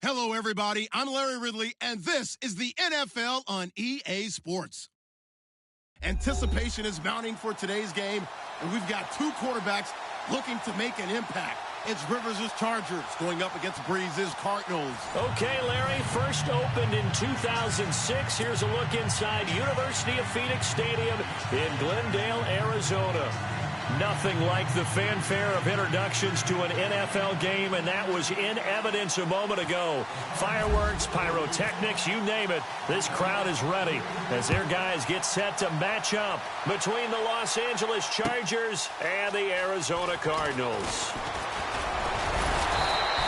Hello, everybody. I'm Larry Ridley, and this is the NFL on EA Sports. Anticipation is mounting for today's game, and we've got two quarterbacks looking to make an impact. It's Rivers' Chargers going up against Brees' Cardinals. Okay, Larry, first opened in 2006. Here's a look inside University of Phoenix Stadium in Glendale, Arizona. Nothing like the fanfare of introductions to an NFL game, and that was in evidence a moment ago. Fireworks, pyrotechnics, you name it. This crowd is ready as their guys get set to match up between the Los Angeles Chargers and the Arizona Cardinals.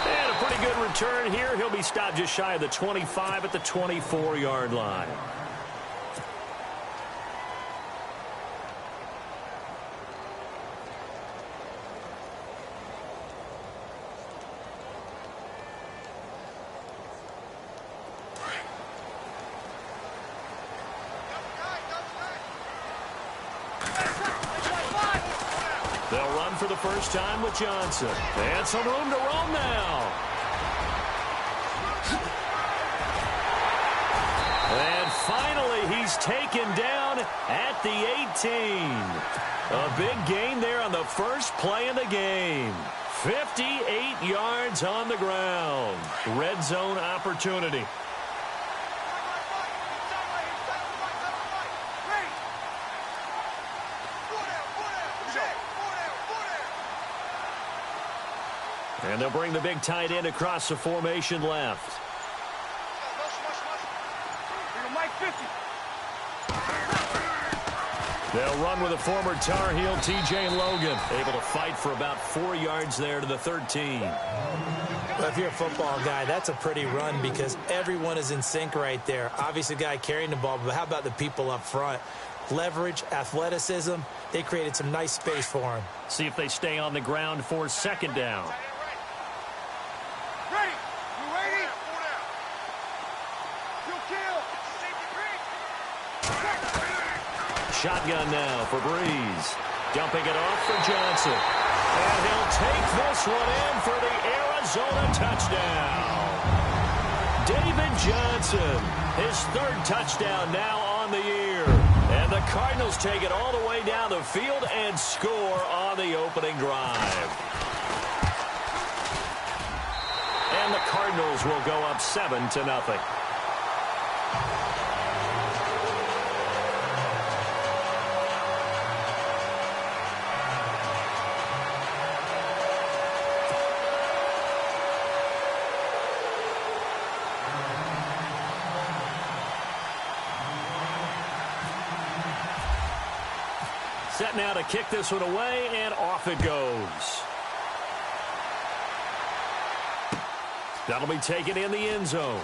And a pretty good return here. He'll be stopped just shy of the 25 at the 24-yard line. They'll run for the first time with Johnson. And some room to roam now. And finally, he's taken down at the 18. A big gain there on the first play of the game. 58 yards on the ground. Red zone opportunity. And they'll bring the big tight end across the formation left. They'll run with a former Tar Heel, T.J. Logan. Able to fight for about 4 yards there to the 13. Well, if you're a football guy, that's a pretty run because everyone is in sync right there. Obviously, the guy carrying the ball, but how about the people up front? Leverage, athleticism, they created some nice space for him. See if they stay on the ground for second down. Shotgun now for Brees. Dumping it off for Johnson. And he'll take this one in for the Arizona touchdown. David Johnson, his third touchdown now on the year. And the Cardinals take it all the way down the field and score on the opening drive. And the Cardinals will go up 7-0. Set now to kick this one away, and off it goes. That'll be taken in the end zone.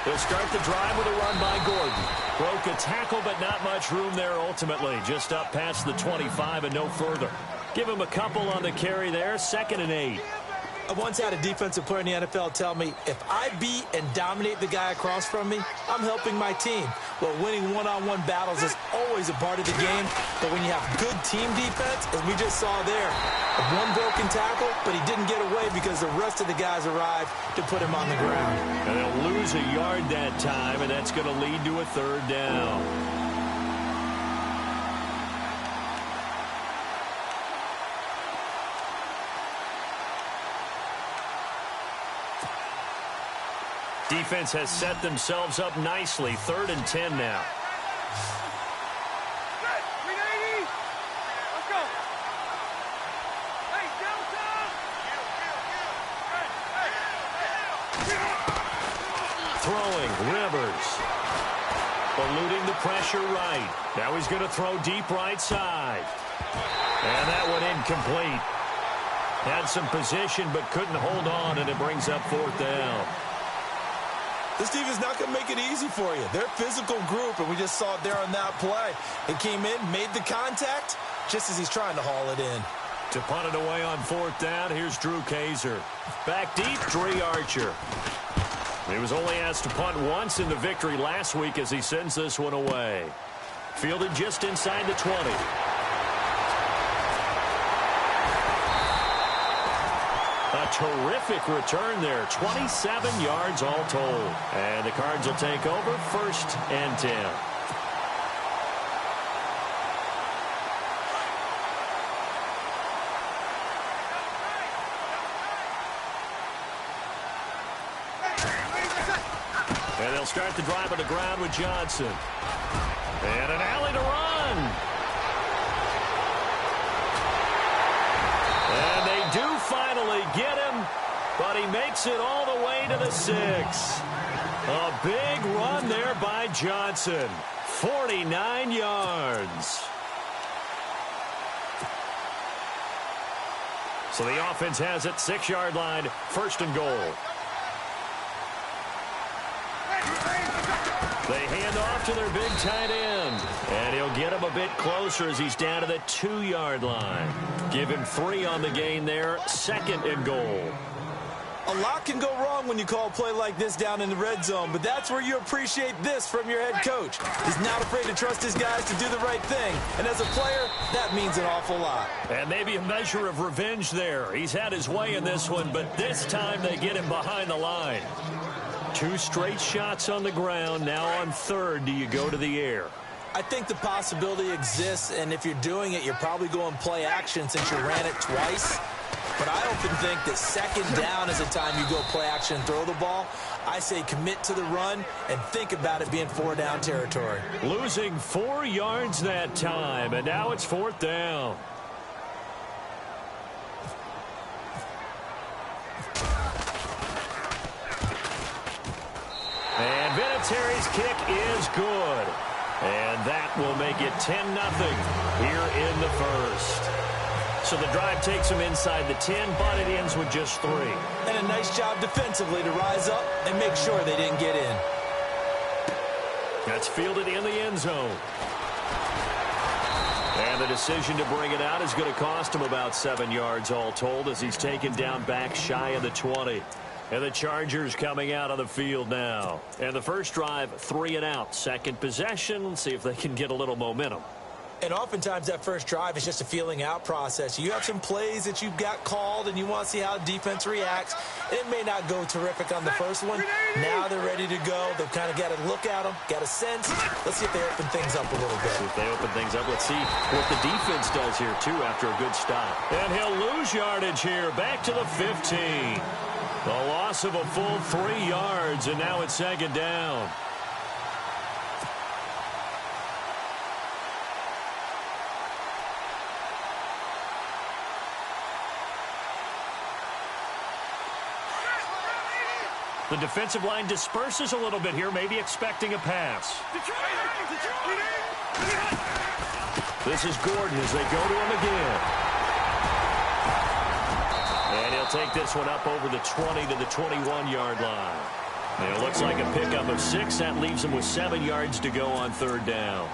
He'll start the drive with a run by Gordon. Broke a tackle, but not much room there ultimately. Just up past the 25 and no further. Give him a couple on the carry there. 2nd and 8. I once had a defensive player in the NFL tell me, if I beat and dominate the guy across from me, I'm helping my team. Well, winning one-on-one battles is always a part of the game, but when you have good team defense, as we just saw there, one broken tackle, but he didn't get away because the rest of the guys arrived to put him on the ground. And they'll lose a yard that time, and that's going to lead to a 3rd down. Defense has set themselves up nicely. 3rd and 10 now. Throwing, Rivers. Eluding the pressure right. Now he's going to throw deep right side. And that one incomplete. Had some position but couldn't hold on, and it brings up fourth down. This defense is not going to make it easy for you. They're a physical group, and we just saw it there on that play. It came in, made the contact, just as he's trying to haul it in. To punt it away on fourth down, here's Drew Kaiser. Back deep, Dre Archer. He was only asked to punt once in the victory last week as he sends this one away. Fielded just inside the 20. A terrific return there. 27 yards all told. And the Cards will take over, 1st and 10. And they'll start the drive on the ground with Johnson. And an alley to run. And they do finally get him, but he makes it all the way to the 6. A big run there by Johnson. 49 yards. So the offense has it, 6-yard line, 1st and goal. They hand off to their big tight end. And he'll get him a bit closer as he's down to the 2-yard line. Give him 3 on the gain there. 2nd and goal. A lot can go wrong when you call a play like this down in the red zone, but that's where you appreciate this from your head coach. He's not afraid to trust his guys to do the right thing. And as a player, that means an awful lot. And maybe a measure of revenge there. He's had his way in this one, but this time they get him behind the line. 2 straight shots on the ground. Now on 3rd, do you go to the air? I think the possibility exists, and if you're doing it, you're probably going play action since you ran it twice. But I often think that 2nd down is the time you go play action and throw the ball. I say commit to the run and think about it being 4-down territory. Losing 4 yards that time, and now it's 4th down. And Vinatieri's kick is good. And that will make it 10-0 here in the 1st. So the drive takes him inside the 10, but it ends with just 3. And a nice job defensively to rise up and make sure they didn't get in. That's fielded in the end zone. And the decision to bring it out is going to cost him about 7 yards all told as he's taken down back shy of the 20. And the Chargers coming out on the field now. And the first drive, 3 and out. 2nd possession, see if they can get a little momentum. And oftentimes that first drive is just a feeling out process. You have some plays that you've got called and you want to see how defense reacts. It may not go terrific on the first one. Now they're ready to go. They've kind of got to look at them, got a sense. Let's see if they open things up a little bit. See if they open things up. Let's see what the defense does here, too, after a good stop. And he'll lose yardage here, back to the 15. A loss of a full 3 yards, and now it's 2nd down. The defensive line disperses a little bit here, maybe expecting a pass. This is Gordon as they go to him again. And he'll take this one up over the 20 to the 21-yard line. And it looks like a pickup of 6. That leaves him with 7 yards to go on 3rd down.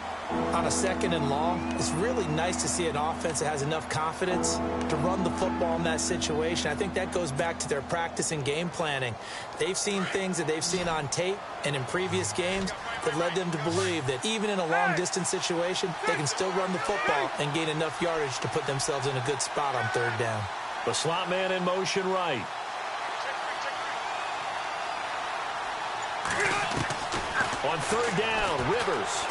On a 2nd and long, it's really nice to see an offense that has enough confidence to run the football in that situation. I think that goes back to their practice and game planning. They've seen things that they've seen on tape and in previous games that led them to believe that even in a long-distance situation, they can still run the football and gain enough yardage to put themselves in a good spot on 3rd down. The slot man in motion right. On 3rd down, Rivers.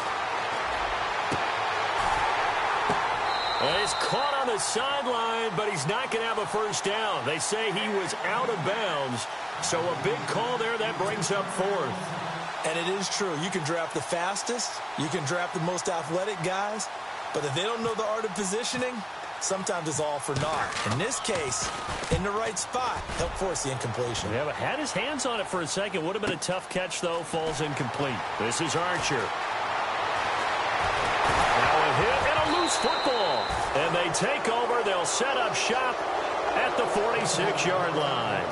And he's caught on the sideline, but he's not going to have a first down. They say he was out of bounds, so a big call there that brings up 4th. And it is true. You can draft the fastest, you can draft the most athletic guys, but if they don't know the art of positioning, sometimes it's all for naught. In this case, in the right spot, helped force the incompletion. Yeah, but had his hands on it for a second. Would have been a tough catch, though. Falls incomplete. This is Archer. Now a hit and a loose football. And they take over. They'll set up shop at the 46-yard line.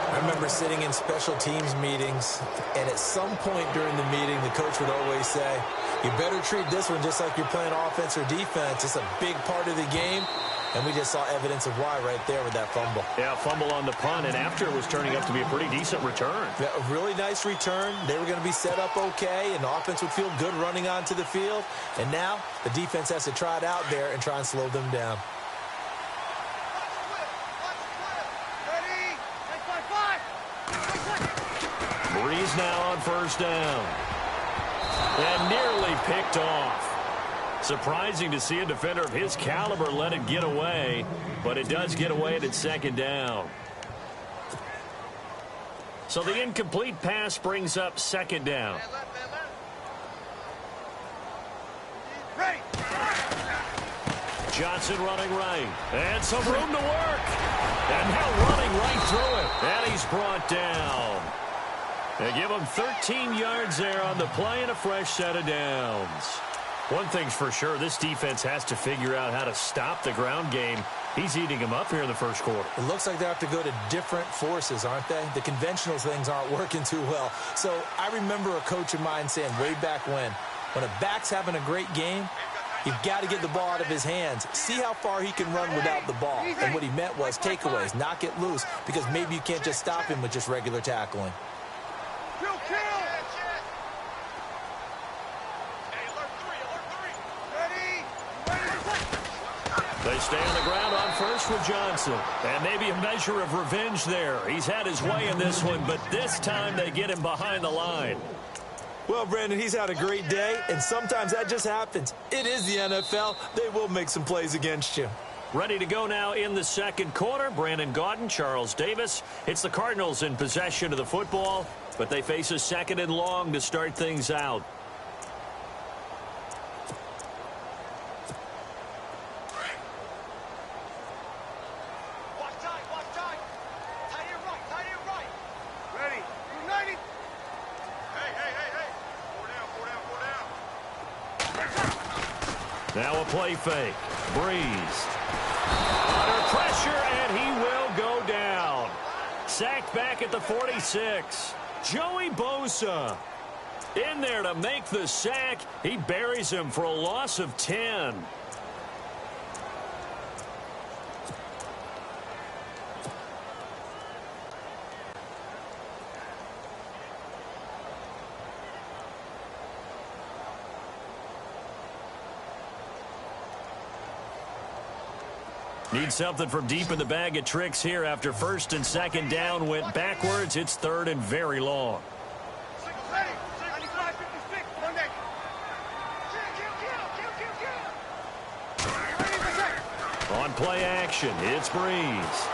I remember sitting in special teams meetings, and at some point during the meeting, the coach would always say, you better treat this one just like you're playing offense or defense. It's a big part of the game, and we just saw evidence of why right there with that fumble. Yeah, fumble on the punt, and after it was turning up to be a pretty decent return. Yeah, a really nice return. They were going to be set up okay, and the offense would feel good running onto the field. And now the defense has to try it out there and try and slow them down. Breeze now on first down. And nearly picked off. Surprising to see a defender of his caliber let it get away, but it does get away at its second down. So the incomplete pass brings up second down. Johnson running right. And some room to work. And now running right through it. And he's brought down. They give him 13 yards there on the play and a fresh set of downs. One thing's for sure, this defense has to figure out how to stop the ground game. He's eating them up here in the first quarter. It looks like they have to go to different forces, aren't they? The conventional things aren't working too well. So I remember a coach of mine saying way back when a back's having a great game, you've got to get the ball out of his hands. See how far he can run without the ball. And what he meant was takeaways, not get loose, because maybe you can't just stop him with just regular tackling. They stay on the ground on first with Johnson. And maybe a measure of revenge there. He's had his way in this one, but this time they get him behind the line. Well, Brandon, he's had a great day, and sometimes that just happens. It is the NFL. They will make some plays against you. Ready to go now in the second quarter. Brandon Gaudin, Charles Davis. It's the Cardinals in possession of the football, but they face a second and long to start things out. Now a play fake. Breeze. Under pressure, and he will go down. Sacked back at the 46. Joey Bosa in there to make the sack. He buries him for a loss of 10. Need something from deep in the bag of tricks here after first and second down went backwards. It's third and very long. On play action, it's Breeze.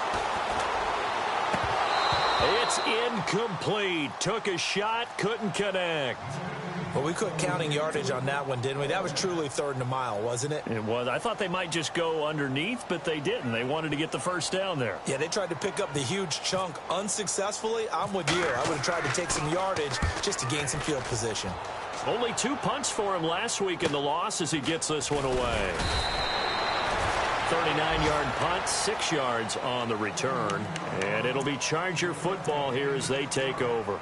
It's incomplete. Took a shot, couldn't connect. Well, we quit counting yardage on that one, didn't we? That was truly third and a mile, wasn't it? It was. I thought they might just go underneath, but they didn't. They wanted to get the first down there. Yeah, they tried to pick up the huge chunk unsuccessfully. I'm with you. I would have tried to take some yardage just to gain some field position. Only 2 punts for him last week in the loss as he gets this one away. 39-yard punt, 6 yards on the return. And it'll be Charger football here as they take over.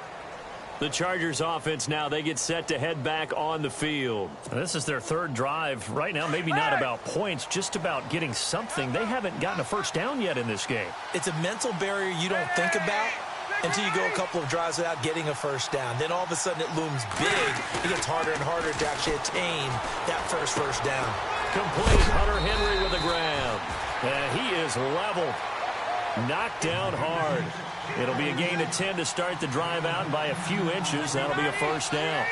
The Chargers offense now, they get set to head back on the field. This is their third drive right now. Maybe not about points, just about getting something. They haven't gotten a first down yet in this game. It's a mental barrier you don't think about until you go a couple of drives without getting a first down. Then all of a sudden it looms big. It gets harder and harder to actually attain that first down. Complete. Hunter Henry with the grab. And he is leveled. Knocked down hard. It'll be a gain of 10 to start the drive out by a few inches. That'll be a first down.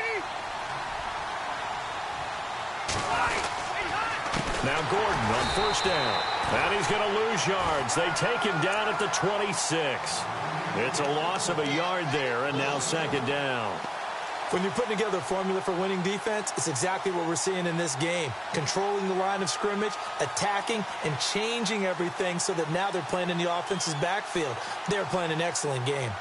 Now Gordon on first down. And he's going to lose yards. They take him down at the 26. It's a loss of a yard there, and now second down. When you're putting together a formula for winning defense, it's exactly what we're seeing in this game. Controlling the line of scrimmage, attacking, and changing everything so that now they're playing in the offense's backfield. They're playing an excellent game.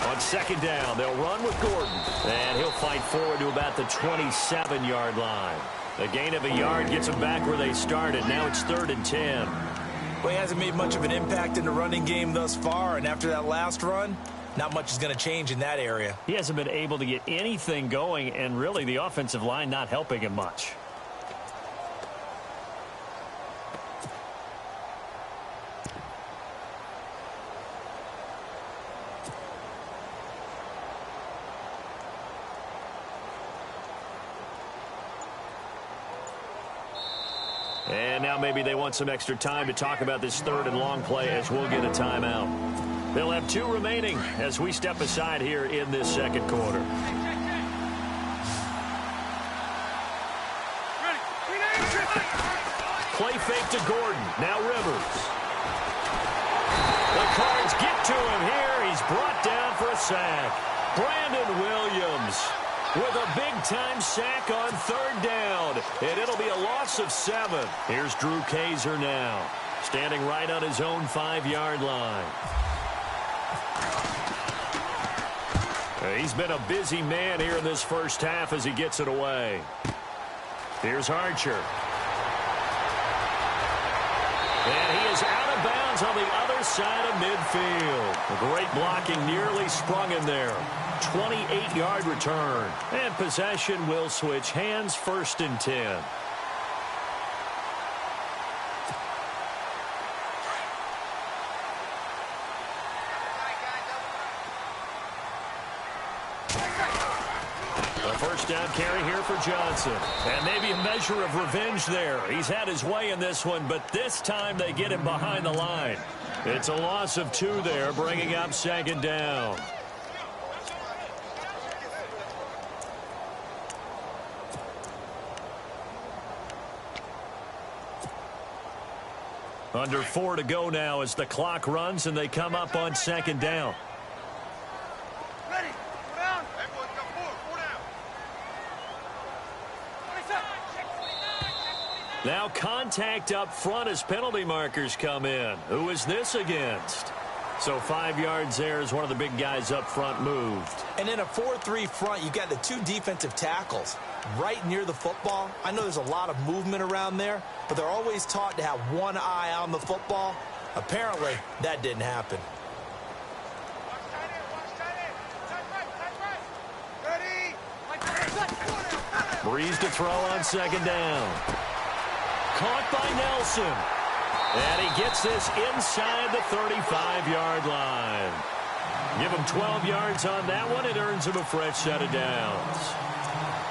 On second down, they'll run with Gordon. And he'll fight forward to about the 27-yard line. A gain of a yard gets them back where they started. Now it's 3rd and 10. Well, he hasn't made much of an impact in the running game thus far, and after that last run, not much is going to change in that area. He hasn't been able to get anything going, and really the offensive line not helping him much. And now maybe they want some extra time to talk about this 3rd and long play as we'll get a timeout. They'll have 2 remaining as we step aside here in this second quarter. Play fake to Gordon. Now Rivers. The Cards get to him here. He's brought down for a sack. Brandon Williams with a big-time sack on 3rd down, and it'll be a loss of 7. Here's Drew Kaiser now, standing right on his own 5-yard line. He's been a busy man here in this first half as he gets it away. Here's Archer. And he is out of bounds on the other side of midfield. Great blocking, nearly sprung him there. 28-yard return. And possession will switch hands, 1st and 10. A first down carry here for Johnson. And maybe a measure of revenge there. He's had his way in this one, but this time they get him behind the line. It's a loss of 2 there, bringing up 2nd down. Under 4 to go now as the clock runs and they come up on 2nd down. Ready. Go down. Everyone come forward. Go down. Now contact up front as penalty markers come in. Who is this against? So 5 yards there as one of the big guys up front moved. And in a 4-3 front, you got the 2 defensive tackles right near the football. I know there's a lot of movement around there, but they're always taught to have one eye on the football. Apparently, that didn't happen. Breeze to throw on 2nd down. Caught by Nelson. And he gets this inside the 35-yard line. Give him 12 yards on that one. It earns him a fresh set of downs.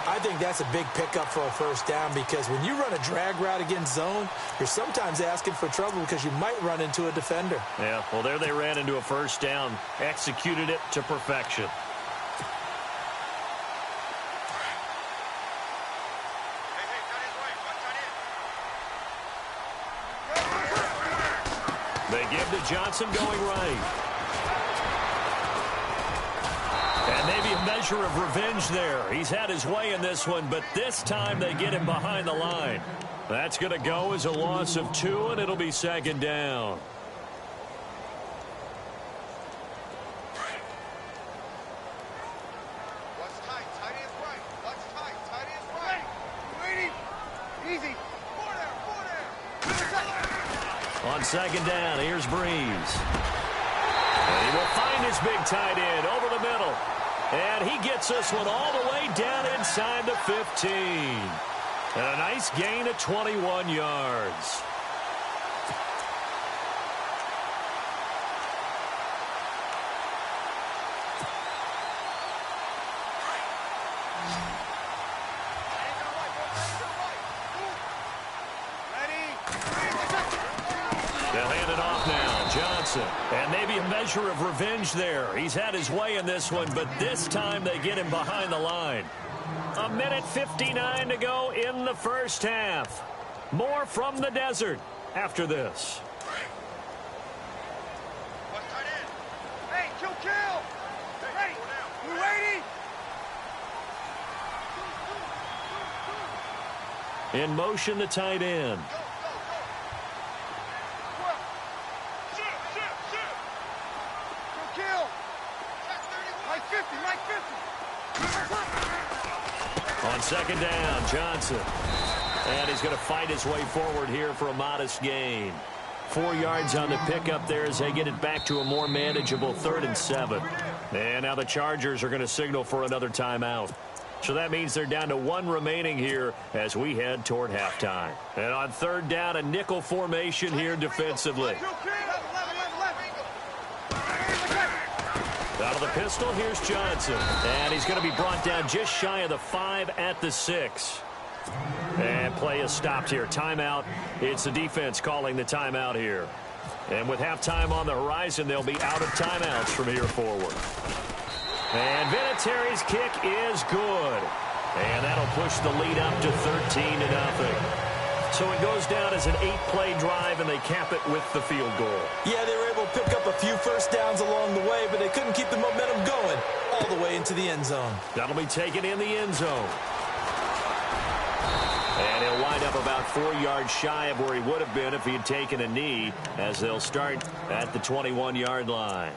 I think that's a big pickup for a first down because when you run a drag route against zone, you're sometimes asking for trouble because you might run into a defender. Yeah, well, there they ran into a first down. Executed it to perfection. They give to Johnson going right. And maybe a measure of revenge there. He's had his way in this one, but this time they get him behind the line. That's going to go as a loss of 2, and it'll be 2nd down. Watch tight. Tight ends right. Watch tight. Tight ends right. Waiting. Easy. Four there. On 2nd down, here's Breeze. And he will find his big tight end over the middle. And he gets this one all the way down inside the 15. And a nice gain of 21 yards. They'll hand it off now. Johnson. And maybe a measure of revenge there. He's had his way in this one, but this time they get him behind the line. 1:59 to go in the first half. More from the desert after this. Hey, kill. Hey, you ready? In motion, the tight end. Kill. Like 50. On second down, Johnson. And he's going to fight his way forward here for a modest gain. 4 yards on the pickup there as they get it back to a more manageable 3rd and 7. And now the Chargers are going to signal for another timeout. So that means they're down to 1 remaining here as we head toward halftime. And on 3rd down, a nickel formation here defensively. Out of the pistol, here's Johnson. And he's going to be brought down just shy of the 5 at the 6. And play is stopped here. Timeout. It's the defense calling the timeout here. And with halftime on the horizon, they'll be out of timeouts from here forward. And Vinatieri's kick is good. And that'll push the lead up to 13-0. So it goes down as an 8-play drive, and they cap it with the field goal. Yeah, they were able to pick up a few first downs along the way, but they couldn't keep the momentum going all the way into the end zone. That'll be taken in the end zone. And he'll wind up about 4 yards shy of where he would have been if he had taken a knee, as they'll start at the 21-yard line.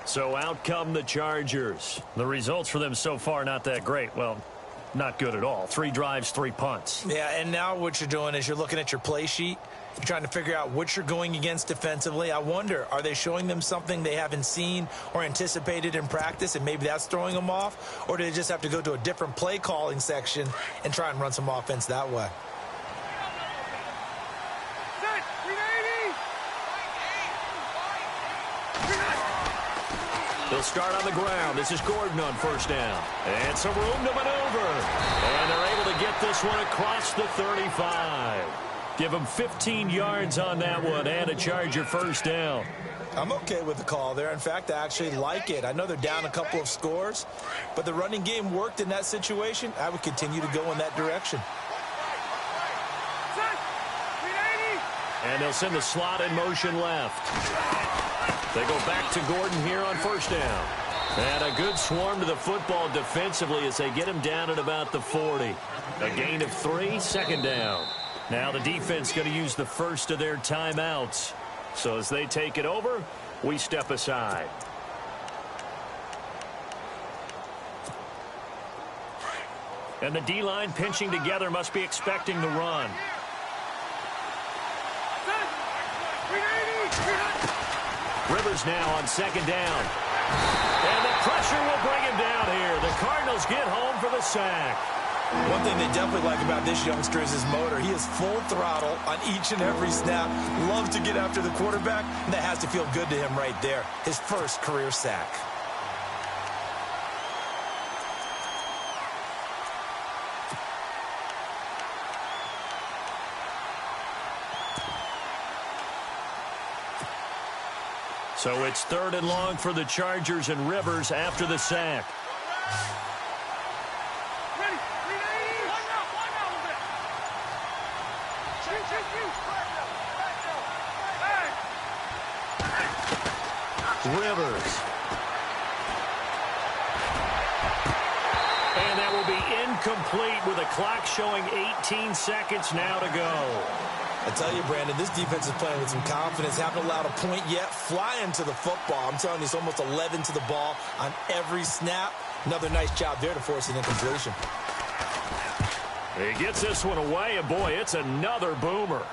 So out come the Chargers. The results for them so far not that great. Well, not good at all. 3 drives, 3 punts. Yeah, and now what you're doing is you're looking at your play sheet. You're trying to figure out what you're going against defensively. I wonder, are they showing them something they haven't seen or anticipated in practice, and maybe that's throwing them off? Or do they just have to go to a different play calling section and try and run some offense that way? They'll start on the ground. This is Gordon on first down. And some room to maneuver. And they're able to get this one across the 35. Give them 15 yards on that one and a Charger first down. I'm okay with the call there. In fact, I actually like it. I know they're down a couple of scores, but the running game worked in that situation. I would continue to go in that direction. And they'll send the slot in motion left. They go back to Gordon here on first down. And a good swarm to the football defensively as they get him down at about the 40. A gain of 3, second down. Now the defense going to use the first of their timeouts. So as they take it over, we step aside. And the D-line pinching together must be expecting the run. Rivers now on second down. And the pressure will bring him down here. The Cardinals get home for the sack. One thing they definitely like about this youngster is his motor. He is full throttle on each and every snap. Loves to get after the quarterback, and that has to feel good to him right there. His first career sack. So it's 3rd and long for the Chargers, and Rivers after the sack. Rivers. And that will be incomplete with a clock showing 18 seconds now to go. I tell you, Brandon, this defense is playing with some confidence. Haven't allowed a point yet. Flying to the football. I'm telling you, it's almost 11 to the ball on every snap. Another nice job there to force an incompletion. He gets this one away, and boy, it's another boomer.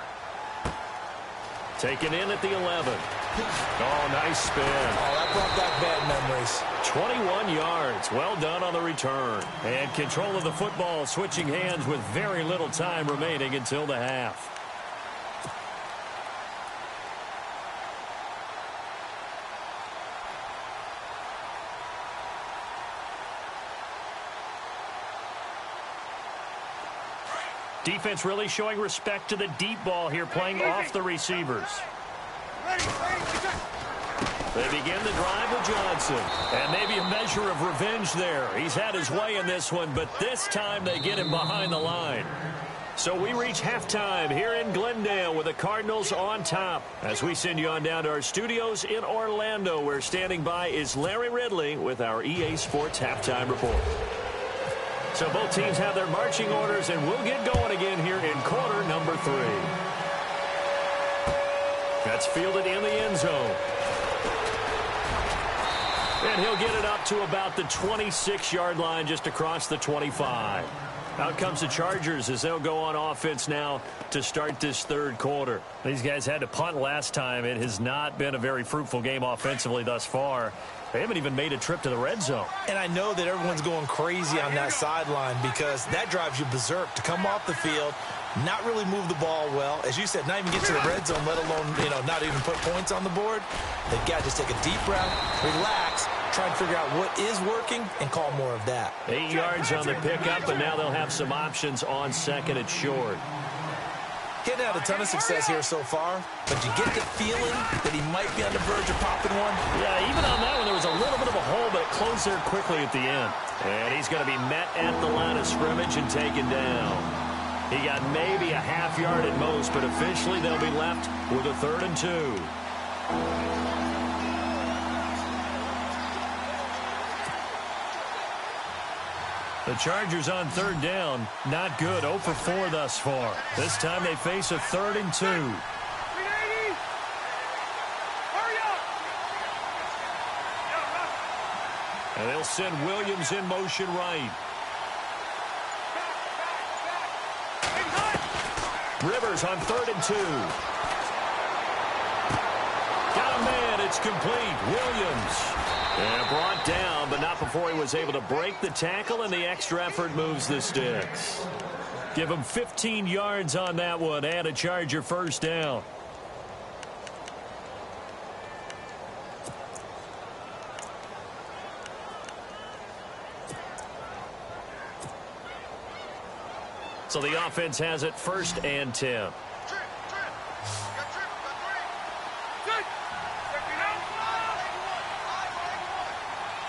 Taken in at the 11. Oh, nice spin. Oh, that brought back bad memories. 21 yards. Well done on the return. And control of the football switching hands with very little time remaining until the half. Defense really showing respect to the deep ball here, playing off the receivers. They begin the drive with Johnson. And maybe a measure of revenge there. He's had his way in this one, but this time they get him behind the line. So we reach halftime here in Glendale with the Cardinals on top. As we send you on down to our studios in Orlando, where standing by is Larry Ridley with our EA Sports Halftime Report. So both teams have their marching orders, and we'll get going again here in quarter number 3. That's fielded in the end zone. And he'll get it up to about the 26-yard line, just across the 25. Out comes the Chargers as they'll go on offense now to start this third quarter. These guys had to punt last time. It has not been a very fruitful game offensively thus far. They haven't even made a trip to the red zone. And I know that everyone's going crazy on that sideline because that drives you berserk to come off the field, not really move the ball well. As you said, not even get to the red zone, let alone, not even put points on the board. They've got to just take a deep breath, relax, try and figure out what is working, and call more of that. 8 yards on the pickup, and now they'll have some options on second and short. Getting had a ton of success here so far, but you get the feeling that he might be on the verge of popping one. Yeah, even on that one, there was a little bit of a hole, but it closed there quickly at the end. And he's going to be met at the line of scrimmage and taken down. He got maybe a half yard at most, but officially they'll be left with a 3rd and 2. The Chargers on 3rd down, not good, 0 for 4 thus far. This time they face a 3rd and 2. And they'll send Williams in motion right. Rivers on 3rd and 2. Got a man, it's complete. Williams. And brought down, but not before he was able to break the tackle, and the extra effort moves the sticks. Give him 15 yards on that one, and a Charger 1st down. So the offense has it 1st and 10.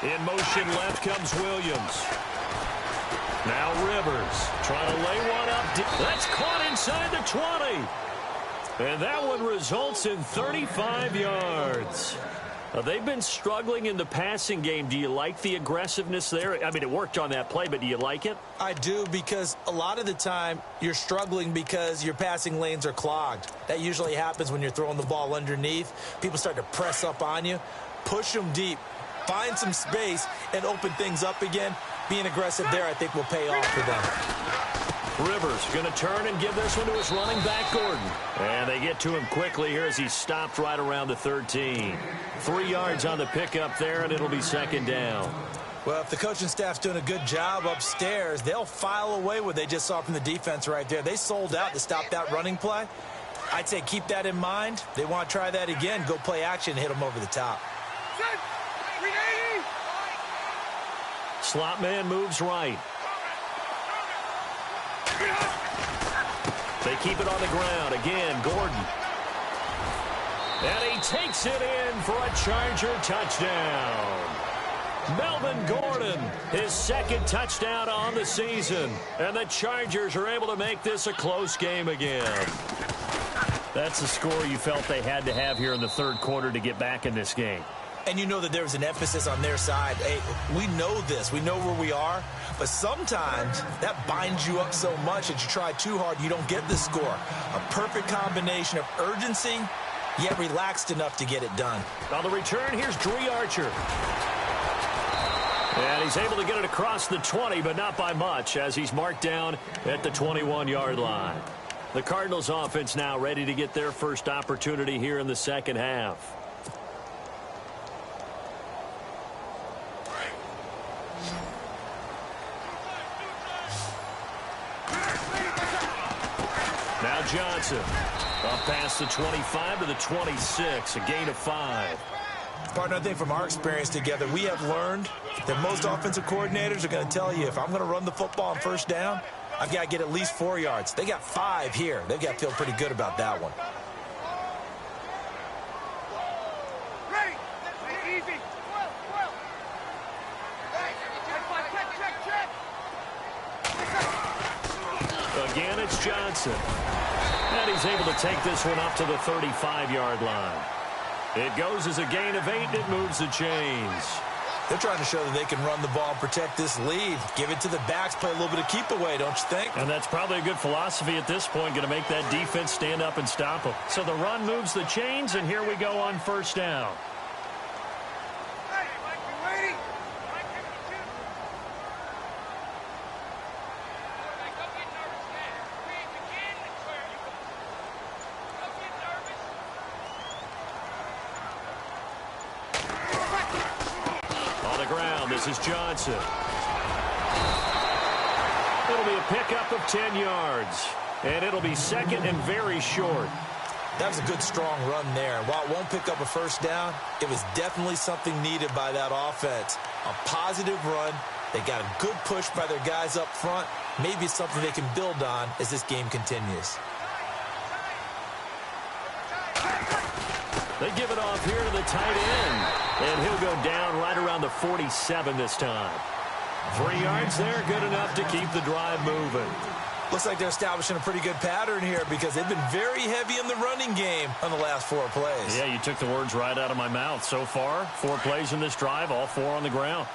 In motion left comes Williams. Now Rivers trying to lay one up. That's caught inside the 20. And that one results in 35 yards. They've been struggling in the passing game. Do you like the aggressiveness there? I mean, it worked on that play, but do you like it? I do, because a lot of the time you're struggling because your passing lanes are clogged. That usually happens when you're throwing the ball underneath. People start to press up on you. Push them deep. Find some space and open things up again. Being aggressive there, I think, will pay off for them. Rivers going to turn and give this one to his running back, Gordon. And they get to him quickly here as he stopped right around the 13. 3 yards on the pickup there, and it'll be 2nd down. Well, if the coaching staff's doing a good job upstairs, they'll file away what they just saw from the defense right there. They sold out to stop that running play. I'd say keep that in mind. They want to try that again. Go play action and hit them over the top. Slot man moves right. They keep it on the ground. Again, Gordon. And he takes it in for a Charger touchdown. Melvin Gordon, his 2nd touchdown on the season. And the Chargers are able to make this a close game again. That's the score you felt they had to have here in the 3rd quarter to get back in this game. And you know that there was an emphasis on their side. Hey, we know this. We know where we are. But sometimes that binds you up so much that you try too hard, you don't get the score. A perfect combination of urgency, yet relaxed enough to get it done. On the return, here's Dree Archer. And he's able to get it across the 20, but not by much, as he's marked down at the 21-yard line. The Cardinals offense now ready to get their first opportunity here in the 2nd half. Now Johnson up past the 25 to the 26, a gain of 5. Partner, I think from our experience together, we have learned that most offensive coordinators are going to tell you, if I'm going to run the football on 1st down, I've got to get at least 4 yards. They got 5 here. They've got to feel pretty good about that one. Again, it's Johnson. And he's able to take this one up to the 35-yard line. It goes as a gain of 8, and it moves the chains. They're trying to show that they can run the ball and protect this lead. Give it to the backs, play a little bit of keep away, don't you think? And that's probably a good philosophy at this point, going to make that defense stand up and stop them. So the run moves the chains, and here we go on first down. Hey, Mike, you waiting? On the ground, this is Johnson. It'll be a pickup of 10 yards. And it'll be second and very short. That was a good, strong run there. While it won't pick up a first down, it was definitely something needed by that offense. A positive run. They got a good push by their guys up front. Maybe it's something they can build on as this game continues. They give it off here to the tight end. And he'll go down right around the 47 this time. 3 yards there, good enough to keep the drive moving. Looks like they're establishing a pretty good pattern here because they've been very heavy in the running game on the last 4 plays. Yeah, you took the words right out of my mouth. So far, 4 plays in this drive, all 4 on the ground.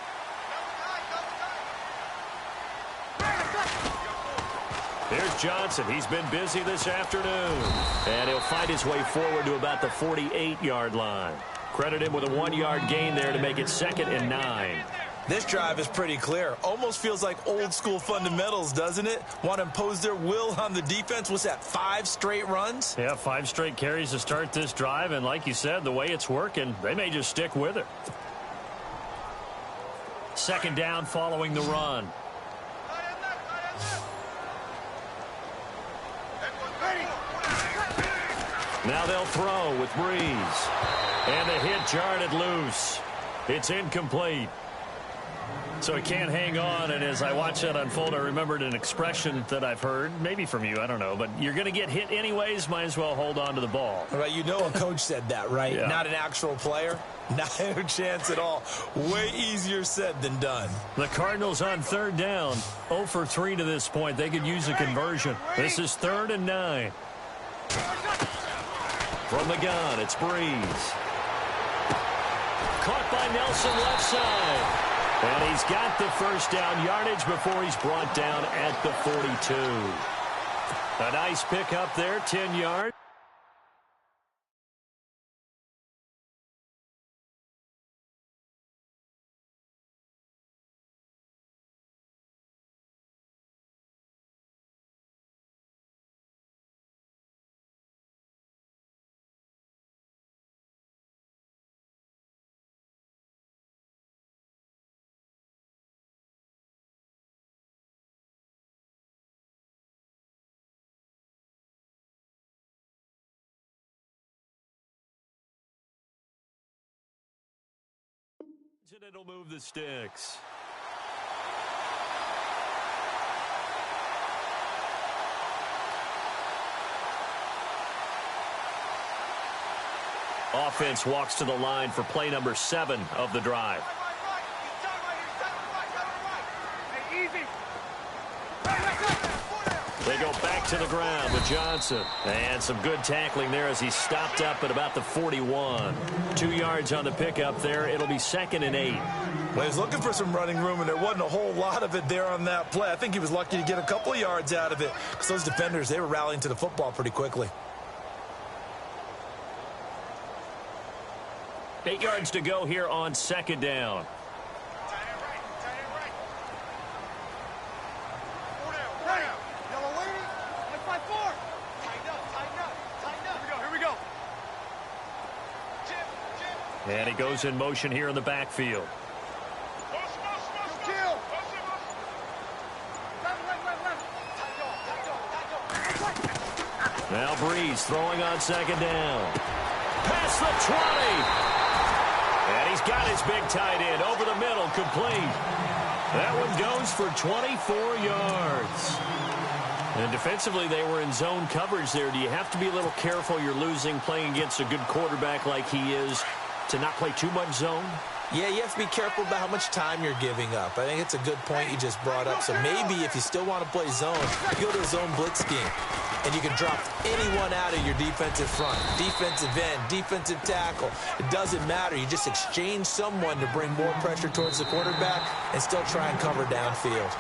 Here's Johnson. He's been busy this afternoon. And he'll fight his way forward to about the 48-yard line. Credit him with a 1-yard gain there to make it second and 9. This drive is pretty clear. Almost feels like old-school fundamentals, doesn't it? Want to impose their will on the defense. What's that, 5 straight runs? Yeah, 5 straight carries to start this drive. And like you said, the way it's working, they may just stick with it. Second down following the run. Now they'll throw with Breeze. And the hit jarred loose. It's incomplete. So he can't hang on, and as I watch that unfold, I remembered an expression that I've heard, maybe from you, I don't know, but you're going to get hit anyways, might as well hold on to the ball. All right, you know a coach said that, right? Yeah. Not an actual player. Not a chance at all. Way easier said than done. The Cardinals on third down, 0 for 3 to this point. They could use a conversion. This is 3rd and 9. From the gun, it's Breeze. Caught by Nelson left side. And he's got the first down yardage before he's brought down at the 42. A nice pickup there, 10 yards. And it'll move the sticks. Offense walks to the line for play number 7 of the drive. They go back to the ground with Johnson. And some good tackling there as he stopped up at about the 41. 2 yards on the pickup there. It'll be 2nd and 8. Well, he was looking for some running room, and there wasn't a whole lot of it there on that play. I think he was lucky to get a couple of yards out of it because those defenders, they were rallying to the football pretty quickly. 8 yards to go here on 2nd down. And he goes in motion here in the backfield. Now Breeze throwing on 2nd down. Past the 20. And he's got his big tight end over the middle, complete. That one goes for 24 yards. And defensively, they were in zone coverage there. Do you have to be a little careful? You're losing playing against a good quarterback like he is to not play too much zone? Yeah, you have to be careful about how much time you're giving up. I think it's a good point you just brought up. So maybe if you still want to play zone, you go to a zone blitz scheme. And you can drop anyone out of your defensive front. Defensive end, defensive tackle. It doesn't matter. You just exchange someone to bring more pressure towards the quarterback and still try and cover downfield.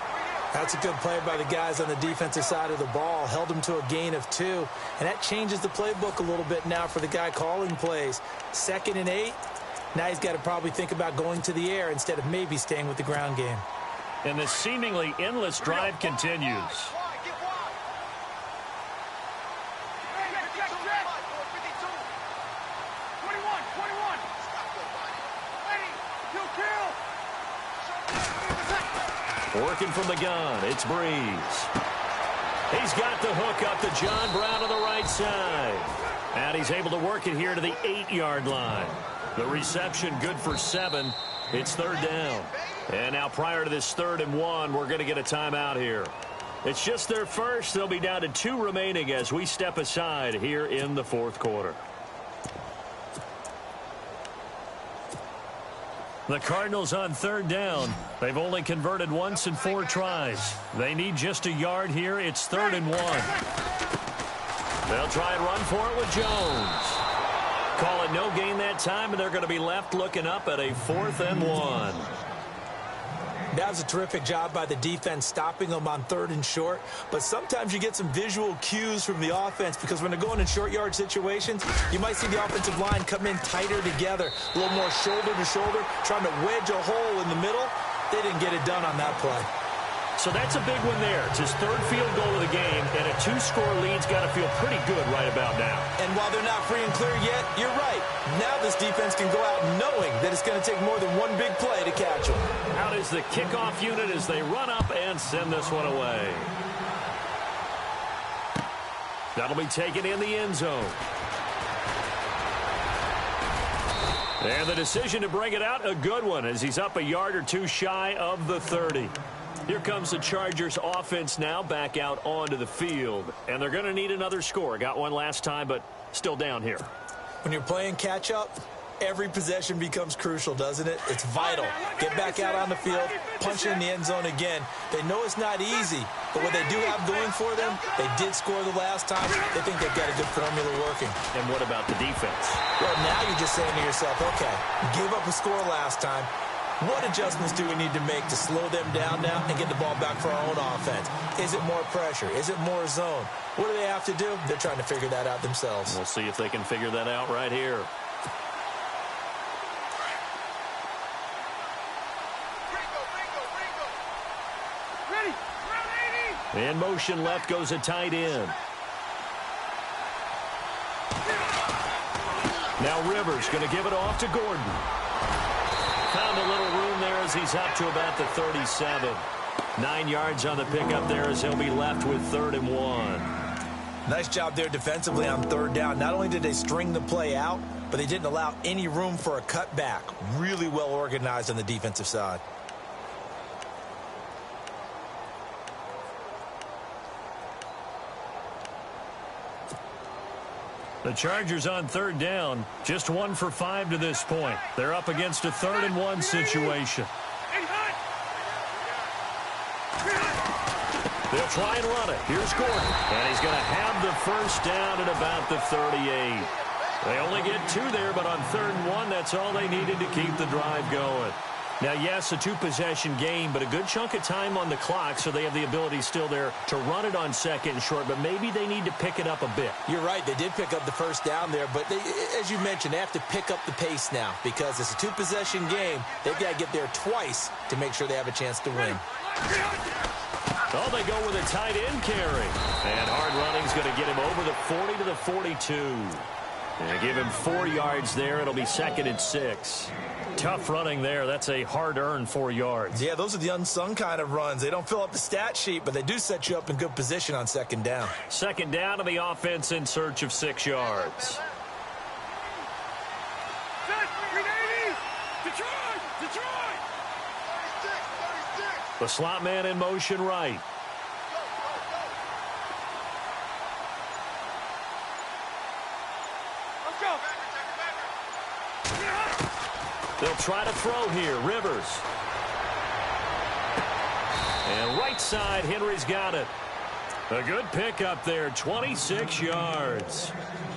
That's a good play by the guys on the defensive side of the ball. Held him to a gain of 2. And that changes the playbook a little bit now for the guy calling plays. 2nd and 8. Now he's got to probably think about going to the air instead of maybe staying with the ground game. And this seemingly endless drive continues. Working from the gun, it's Breeze. He's got the hook up to John Brown on the right side. And he's able to work it here to the 8-yard line. The reception good for 7. It's 3rd down. And now prior to this 3rd and 1, we're going to get a timeout here. It's just their first. They'll be down to 2 remaining as we step aside here in the 4th quarter. The Cardinals on 3rd down. They've only converted once in 4 tries. They need just a yard here. It's 3rd and 1. They'll try and run for it with Jones. Call it no gain that time, and they're going to be left looking up at a 4th and 1. That was a terrific job by the defense stopping them on 3rd and short. But sometimes you get some visual cues from the offense because when they're going in short yard situations, you might see the offensive line come in tighter together, a little more shoulder to shoulder, trying to wedge a hole in the middle. They didn't get it done on that play. So that's a big one there. It's his 3rd field goal of the game, and a 2-score lead's got to feel pretty good right about now. And while they're not free and clear yet, you're right. Now this defense can go out knowing that it's going to take more than one big play to catch them. Out is the kickoff unit as they run up and send this one away. That'll be taken in the end zone. And the decision to bring it out, a good one, as he's up a yard or 2 shy of the 30. Here comes the Chargers offense now back out onto the field. And they're going to need another score. Got one last time, but still down here. When you're playing catch-up, every possession becomes crucial, doesn't it? It's vital. Get back out on the field, punch it in the end zone again. They know it's not easy, but what they do have going for them, they did score the last time. They think they've got a good formula working. And what about the defense? Well, now you're just saying to yourself, okay, give up a score last time. What adjustments do we need to make to slow them down now and get the ball back for our own offense? Is it more pressure? Is it more zone? What do they have to do? They're trying to figure that out themselves. We'll see if they can figure that out right here. In motion left goes a tight end. Now Rivers going to give it off to Gordon. Found a little room there as he's up to about the 37. 9 yards on the pickup there as he'll be left with 3rd and 1. Nice job there defensively on 3rd down. Not only did they string the play out, but they didn't allow any room for a cutback. Really well organized on the defensive side. The Chargers on 3rd down, just 1 for 5 to this point. They're up against a 3rd and 1 situation. They'll try and run it. Here's Gordon. And he's going to have the first down at about the 38. They only get 2 there, but on 3rd and 1, that's all they needed to keep the drive going. Now, yes, a 2-possession game, but a good chunk of time on the clock, so they have the ability still there to run it on 2nd and short, but maybe they need to pick it up a bit. You're right. They did pick up the first down there, but they, as you mentioned, they have to pick up the pace now because it's a 2-possession game. They've got to get there twice to make sure they have a chance to win. Oh, they go with a tight end carry. And hard running's going to get him over the 40 to the 42. And give him 4 yards there. It'll be 2nd and 6. Tough running there. That's a hard-earned 4 yards. Yeah, those are the unsung kind of runs. They don't fill up the stat sheet, but they do set you up in good position on 2nd down. 2nd down to the offense in search of 6 yards. The slot man in motion right. They'll try to throw here. Rivers. And right side, Henry's got it. A good pickup there, 26 yards.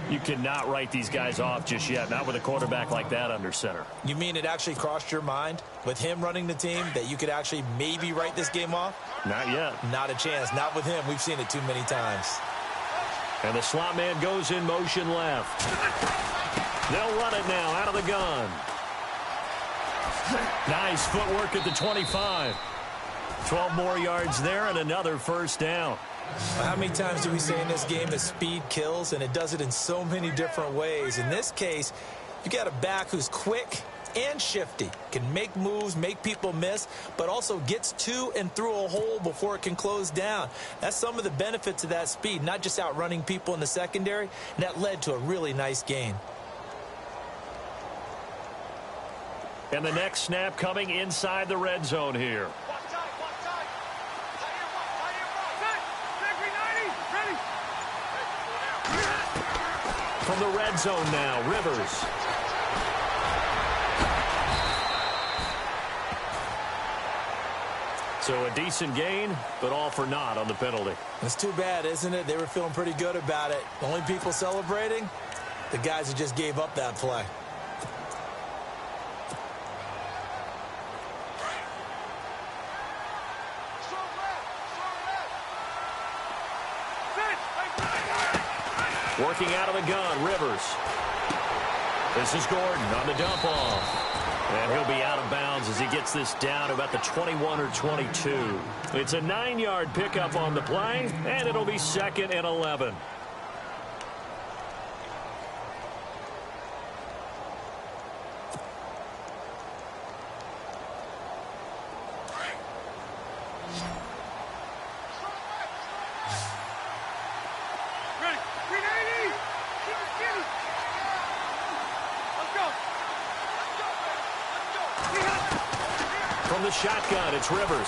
You cannot write these guys off just yet, not with a quarterback like that under center. You mean it actually crossed your mind with him running the team that you could actually maybe write this game off? Not yet. Not a chance. Not with him. We've seen it too many times. And the slot man goes in motion left. They'll run it now out of the gun. Nice footwork at the 25. 12 more yards there and another first down. How many times do we say in this game that speed kills, and it does it in so many different ways? In this case, you got a back who's quick and shifty, can make moves, make people miss, but also gets to and through a hole before it can close down. That's some of the benefits of that speed, not just outrunning people in the secondary, and that led to a really nice gain. And the next snap coming inside the red zone here. From the red zone now, Rivers. So a decent gain, but all for naught on the penalty. It's too bad, isn't it? They were feeling pretty good about it. The only people celebrating, the guys who just gave up that play. Working out of the gun, Rivers. This is Gordon on the dump off. And he'll be out of bounds as he gets this down about the 21 or 22. It's a 9-yard pickup on the play, and it'll be 2nd and 11. From the shotgun, it's Rivers.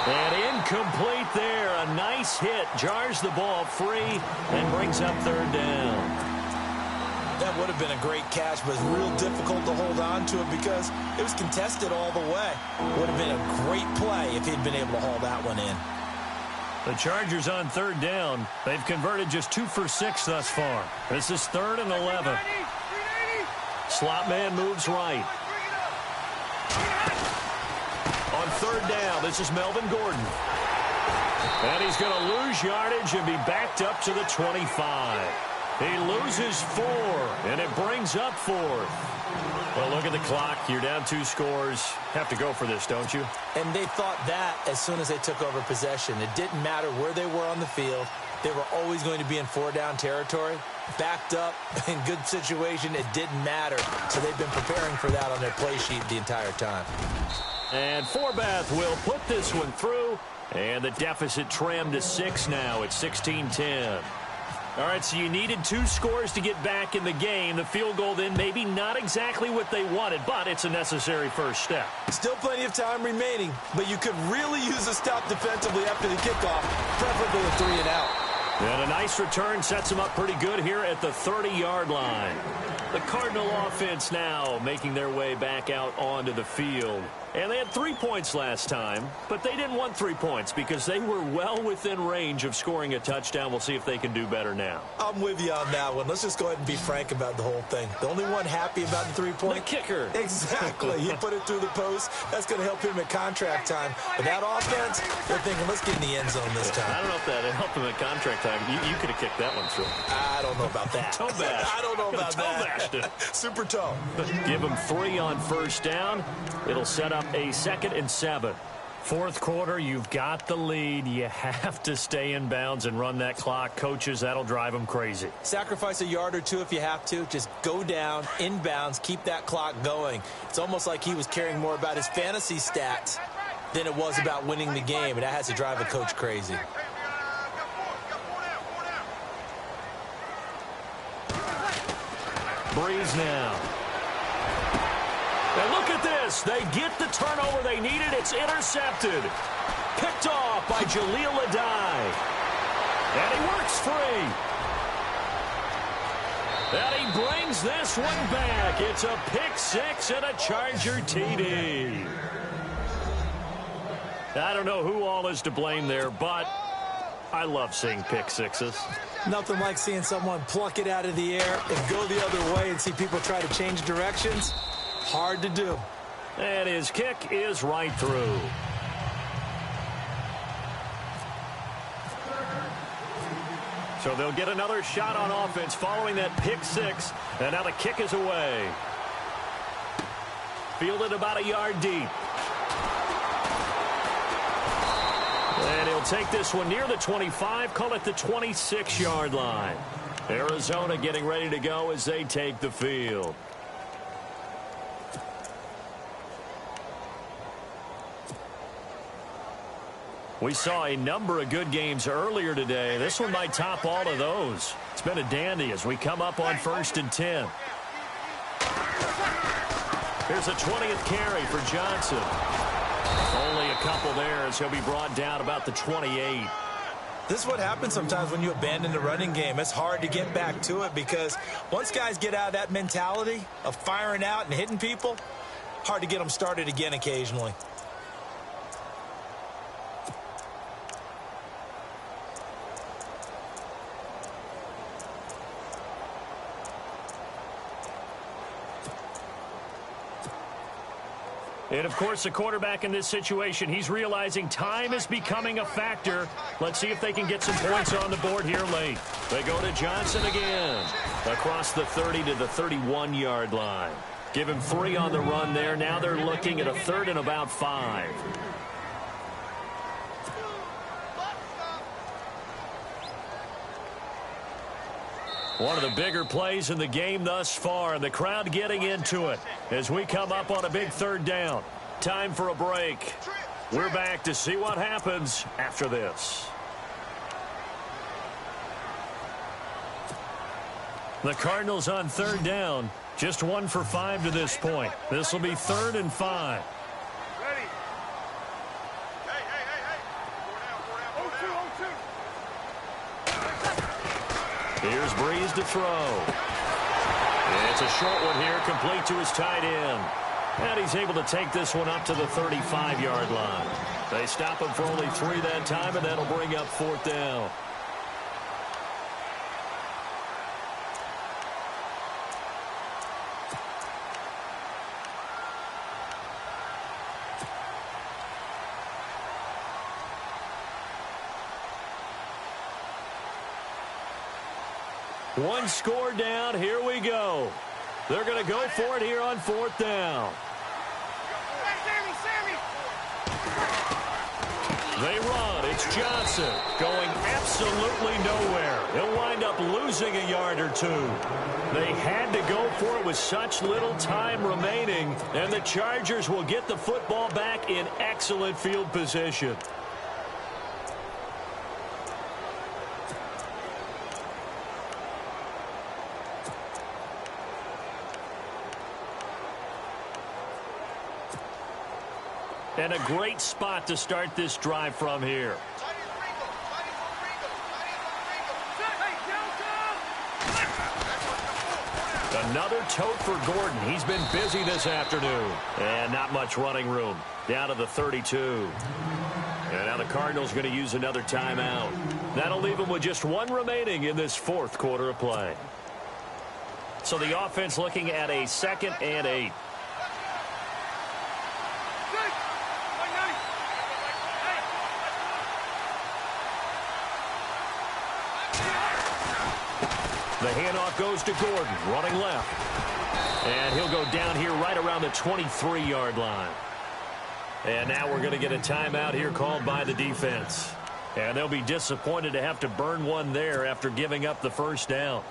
And incomplete there. A nice hit. Jars the ball free and brings up 3rd down. That would have been a great catch, but it's real difficult to hold on to it because it was contested all the way. Would have been a great play if he'd been able to haul that one in. The Chargers on 3rd down. They've converted just 2 for 6 thus far. This is 3rd and 11. Slot man moves right. On 3rd down, this is Melvin Gordon. And he's going to lose yardage and be backed up to the 25. He loses 4, and it brings up 4th. Well, look at the clock. You're down 2 scores. Have to go for this, don't you? And they thought that as soon as they took over possession. It didn't matter where they were on the field. They were always going to be in 4-down territory. Backed up, in good situation, it didn't matter. So they've been preparing for that on their play sheet the entire time. And Forbath will put this one through. And the deficit trimmed to 6 now. It's 16-10. All right, so you needed 2 scores to get back in the game. The field goal then maybe not exactly what they wanted, but it's a necessary first step. Still plenty of time remaining, but you could really use a stop defensively after the kickoff, preferably a 3-and-out. And a nice return sets them up pretty good here at the 30-yard line. The Cardinal offense now making their way back out onto the field. And they had 3 points last time, but they didn't want 3 points because they were well within range of scoring a touchdown. We'll see if they can do better now. I'm with you on that one. Let's just go ahead and be frank about the whole thing. The only one happy about the 3-point? The kicker. Exactly. He put it through the post. That's going to help him at contract time. But that offense, they're thinking, let's get in the end zone this time. I don't know if that helped him at contract time. You could have kicked that one through. I don't know about that. Toe bash. I don't know about toe that. Bashed it. Super toe. Give him 3 on first down. It'll set up a 2nd and 7. Fourth quarter, you've got the lead. You have to stay in bounds and run that clock. Coaches, that'll drive them crazy. Sacrifice a yard or 2 if you have to. Just go down, in bounds, keep that clock going. It's almost like he was caring more about his fantasy stats than it was about winning the game, and that has to drive a coach crazy. Breeze now. And look at this. They get the turnover they needed. It's intercepted. Picked off by Jaleel Adai. And he works free. And he brings this one back. It's a pick six and a Charger TD. I don't know who all is to blame there, but I love seeing pick sixes. Nothing like seeing someone pluck it out of the air and go the other way and see people try to change directions. Hard to do. And his kick is right through. So they'll get another shot on offense following that pick six. And now the kick is away. Fielded about a yard deep. And he'll take this one near the 25, call it the 26-yard line. Arizona getting ready to go as they take the field. We saw a number of good games earlier today. This one might top all of those. It's been a dandy as we come up on 1st and 10. Here's a 20th carry for Johnson. Only a couple there as he'll be brought down about the 28. This is what happens sometimes when you abandon the running game. It's hard to get back to it because once guys get out of that mentality of firing out and hitting people, hard to get them started again occasionally. And, of course, the quarterback in this situation, he's realizing time is becoming a factor. Let's see if they can get some points on the board here late. They go to Johnson again. Across the 30 to the 31-yard line. Give him 3 on the run there. Now they're looking at a 3rd and about 5. One of the bigger plays in the game thus far, and the crowd getting into it as we come up on a big 3rd down. Time for a break. We're back to see what happens after this. The Cardinals on 3rd down, just 1 for 5 to this point. This will be 3rd and 5. Ready. Hey. 4 down. Here's Breeze to throw. It's a short one here, complete to his tight end. And he's able to take this one up to the 35-yard line. They stop him for only 3 that time, and that'll bring up 4th down. One score down. Here we go. They're going to go for it here on 4th down. They run. It's Johnson going absolutely nowhere. He'll wind up losing a yard or 2. They had to go for it with such little time remaining, and the Chargers will get the football back in excellent field position. And a great spot to start this drive from here. Another tote for Gordon. He's been busy this afternoon. And not much running room. Down to the 32. And now the Cardinals going to use another timeout. That'll leave them with just 1 remaining in this 4th quarter of play. So the offense looking at a 2nd and 8. The handoff goes to Gordon, running left. And he'll go down here right around the 23-yard line. And now we're going to get a timeout here called by the defense. And they'll be disappointed to have to burn one there after giving up the 1st down.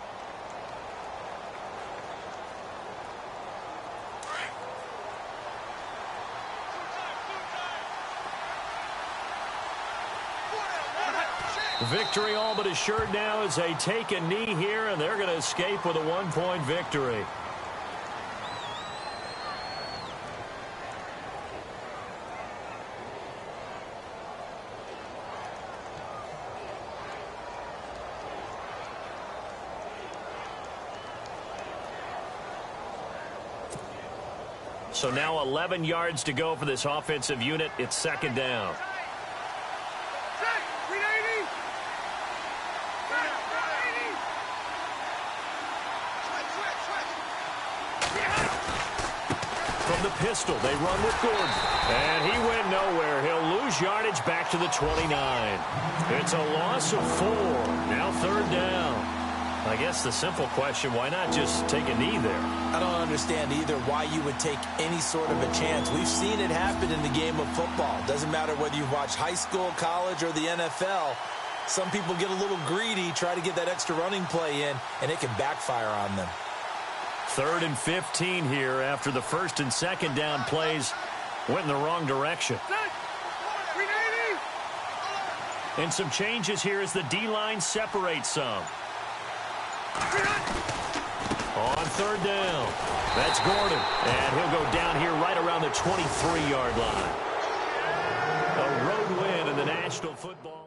Victory all but assured now as they take a knee here, and they're going to escape with a 1-point victory. So now 11 yards to go for this offensive unit. It's second down. From the pistol, they run with Gordon. And he went nowhere. He'll lose yardage back to the 29. It's a loss of 4. Now third down. I guess the simple question, why not just take a knee there? I don't understand either why you would take any sort of a chance. We've seen it happen in the game of football. Doesn't matter whether you watch high school, college, or the NFL. Some people get a little greedy, try to get that extra running play in, and it can backfire on them. 3rd and 15 here after the first and second down plays went in the wrong direction. And some changes here as the D-line separates some. On third down, that's Gordon. And he'll go down here right around the 23-yard line. A road win in the National Football